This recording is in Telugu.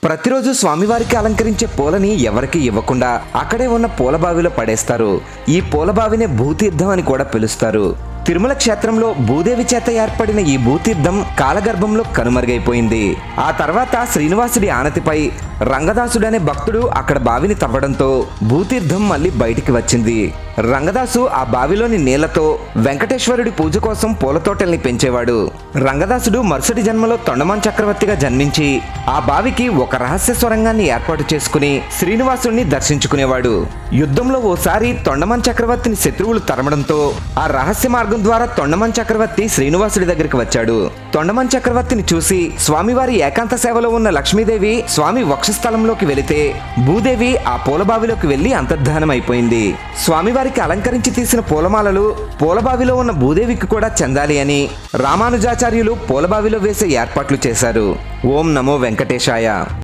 ప్రతిరోజు స్వామివారికి అలంకరించే పూలని ఎవరికి ఇవ్వకుండా అక్కడే ఉన్న పూలబావిలో పడేస్తారు. ఈ పూలబావినే భూతీర్థం అని కూడా పిలుస్తారు. తిరుమల క్షేత్రంలో భూదేవి చేత ఏర్పడిన ఈ భూతీర్థం కాలగర్భంలో కనుమరుగైపోయింది. ఆ తర్వాత శ్రీనివాసుడి ఆనతిపై రంగదాసుడనే భక్తుడు అక్కడ బావిని తవ్వడంతో భూతీర్థం మళ్ళీ బయటికి వచ్చింది. రంగదాసు ఆ బావిలోని నీళ్లతో వెంకటేశ్వరుడి పూజ కోసం పూలతోటల్ని పెంచేవాడు. రంగదాసుడు మరుసటి జన్మలో తొండమాన్ చక్రవర్తిగా జన్మించి ఆ బావికి ఒక రహస్య సొరంగాన్ని ఏర్పాటు చేసుకుని శ్రీనివాసుడిని దర్శించుకునేవాడు. యుద్ధంలో ఓసారి తొండమాన్ చక్రవర్తిని శత్రువులు తరమడంతో ఆ రహస్య మార్గం ద్వారా తొండమాన్ చక్రవర్తి శ్రీనివాసుడి దగ్గరికి వచ్చాడు. తొండమాన్ చక్రవర్తిని చూసి స్వామివారి ఏకాంత సేవలో ఉన్న లక్ష్మీదేవి స్వామి వక్షస్థలంలోకి వెళితే భూదేవి ఆ పూలబావిలోకి వెళ్లి అంతర్ధానం అయిపోయింది. స్వామివారికి అలంకరించి తీసిన పూలమాలలు పూలబావిలో ఉన్న భూదేవికి కూడా చెందాలి అని రామానుజాచార్యులు పూలబావిలో వేసే ఏర్పాట్లు చేశారు. ఓం నమో వెంకటేశాయ.